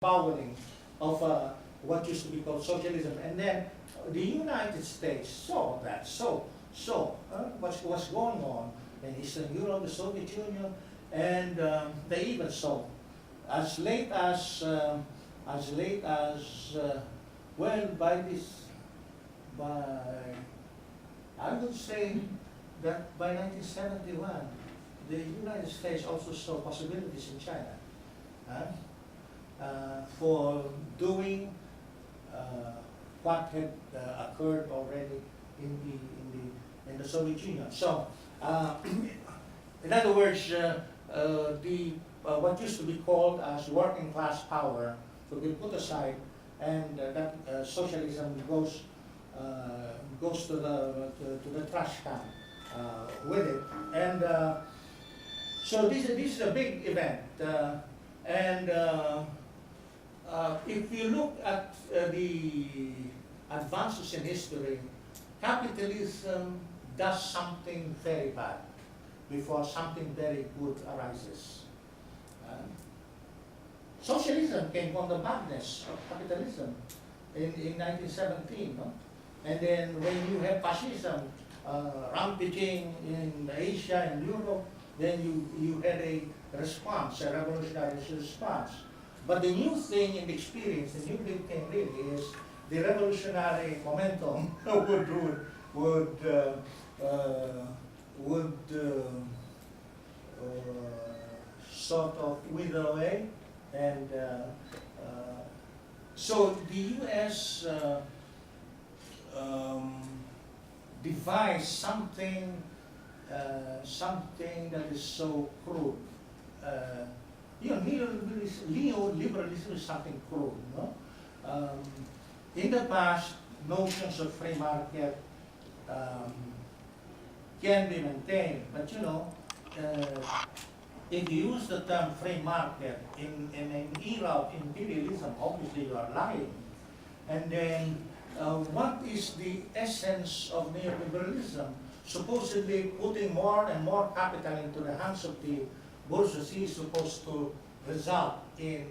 disembowering of what used to be called socialism. And then the United States saw that, what's going on in Eastern Europe, the Soviet Union, and they even saw as late as well, by I would say that by 1971 the United States also saw possibilities in China for doing what had occurred already in the Soviet Union. So, in other words, what used to be called as working class power will be put aside, and that socialism goes to the trash can with it. And so this is a big event, and if you look at the advances in history, capitalism does something very bad before something very good arises. Socialism came from the madness of capitalism in 1917, no? And then when you have fascism rampaging in Asia and Europe, then you had a response, a revolutionary response. But the new thing in the experience, the new big thing really is the revolutionary momentum would sort of wither away, and so the U.S. Devised something that is so crude. Neoliberalism is something crude, no? In the past, notions of free market can be maintained, but if you use the term free market in an era of imperialism, obviously you are lying. And then, what is the essence of neoliberalism? Supposedly putting more and more capital into the hands of the bourgeoisie is supposed to result in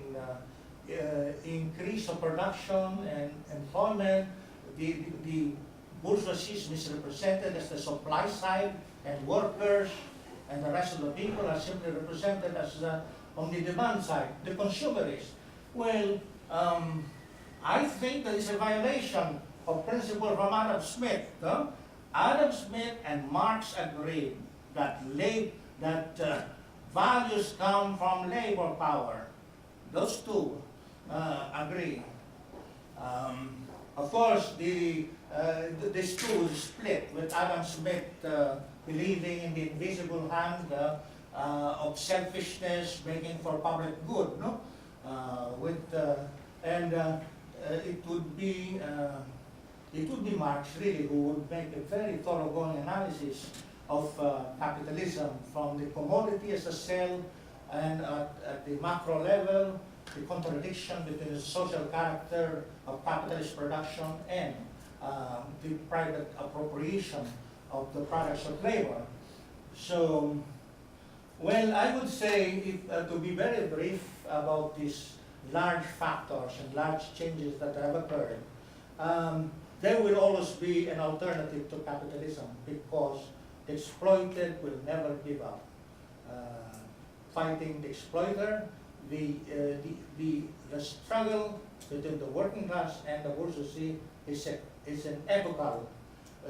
increase of production and employment. The bourgeoisie is misrepresented as the supply side, and workers and the rest of the people are simply represented as on the demand side, the consumerist. Well, I think that is a violation of principle from Adam Smith. No? Adam Smith and Marx agreed that values come from labor power. Those two agree. Of course, these two split, with Adam Smith believing in the invisible hand of selfishness making for public good, no? It would be Marx really who would make a very thoroughgoing analysis of capitalism from the commodity as a cell, and at the macro level, the contradiction between the social character of capitalist production and the private appropriation of the products of labor. So, well, I would say, to be very brief about these large factors and large changes that have occurred, there will always be an alternative to capitalism, because the exploited will never give up. Fighting the exploiter, the struggle between the working class and the bourgeoisie is an epochal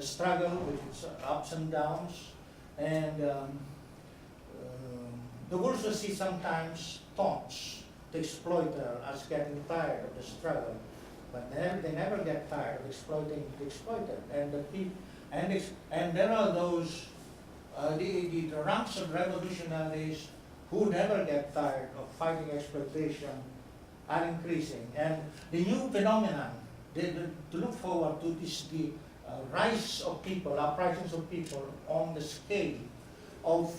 struggle with its ups and downs, and the bourgeoisie sometimes taunts the exploiter as getting tired of the struggle, but they never get tired of exploiting the exploiter. And there are those the ranks of revolutionaries who never get tired of fighting exploitation are increasing. And the new phenomenon to look forward to is the rise of people, uprisings of people on the scale of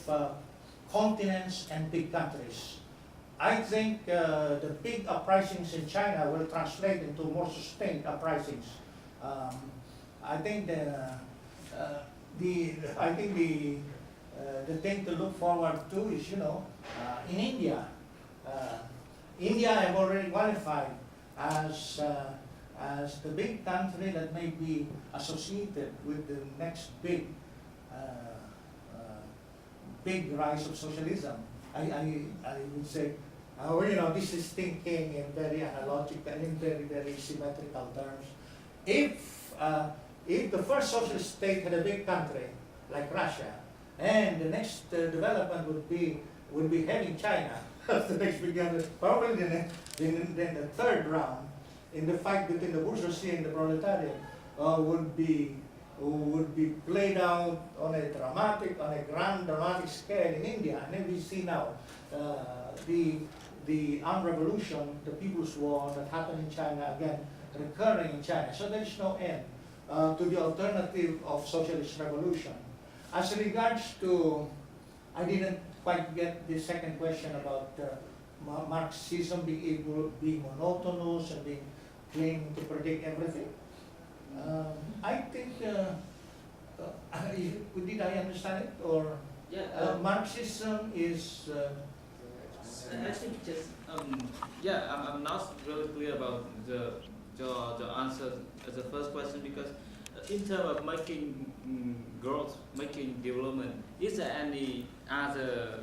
continents and big countries. I think the big uprisings in China will translate into more sustained uprisings. I think the thing to look forward to is, in India, India I have already qualified as the big country that may be associated with the next big rise of socialism. I would say, this is thinking in very analogical, in very symmetrical terms. If the first socialist state had a big country like Russia, and the next development would be having China as the next big country, probably then the third round in the fight between the bourgeoisie and the proletariat would be played out on a grand dramatic scale in India. And then we see now the armed revolution, the People's War that happened in China again, recurring in China. So there is no end to the alternative of socialist revolution. As regards to, I didn't quite get the second question about Marxism being monotonous and being claiming to predict everything. I think, did I understand it? Or Marxism is... I think just, I'm not really clear about the answer as the first question, because in terms of making growth, making development, is there any other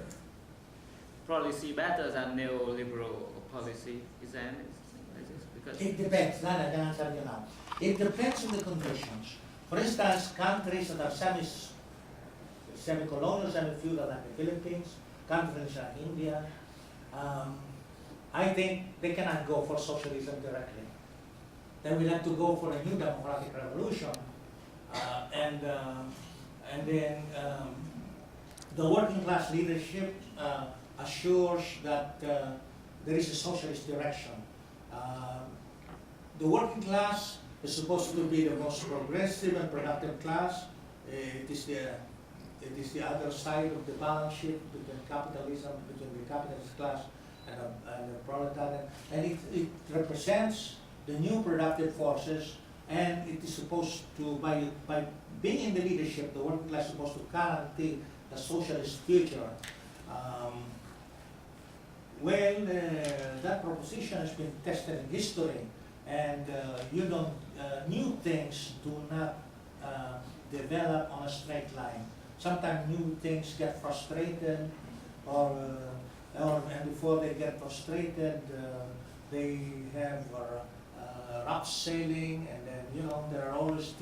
policy better than neoliberal policy? Is there any? Because it depends. I can answer you now. It depends on the conditions. For instance, countries that are semi-colonial, semi-feudal like the Philippines, countries like India, I think they cannot go for socialism directly. They will have to go for a new democratic revolution, and then the working class leadership assures that there is a socialist direction. The working class is supposed to be the most progressive and productive class. It is the other side of the balance sheet between capitalism, between the capitalist class and the proletariat, and it represents the new productive forces, and it is supposed to, by being in the leadership, the working class is supposed to guarantee the socialist future. That proposition has been tested in history, and new things do not develop on a straight line. Sometimes new things get frustrated, and before they get frustrated, they have rough sailing, and then there are always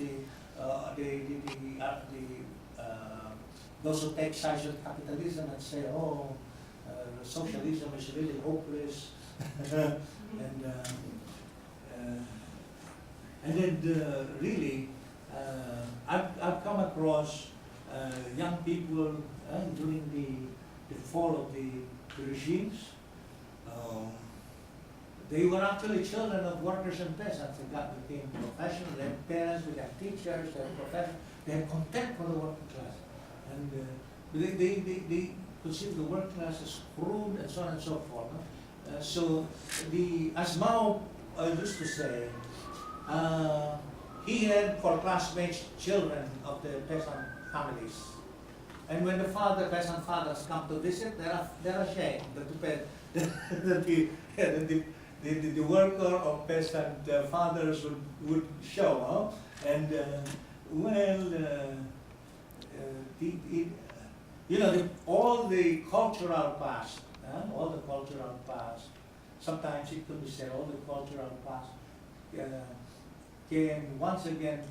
those who take sides with capitalism and say, socialism is really hopeless, and then really, I've come across young people during the fall of the regimes. They were actually children of workers and peasants. They became professionals, they had parents, they had teachers, they had professionals, they had contempt for the working class. And they consider the working class as crude and so on and so forth. So as Mao used to say, he had for classmates children of the peasant families. And when the peasant fathers come to visit, they're ashamed that the worker or peasant fathers would show. And all the cultural past, sometimes it could be said, all the cultural past came once again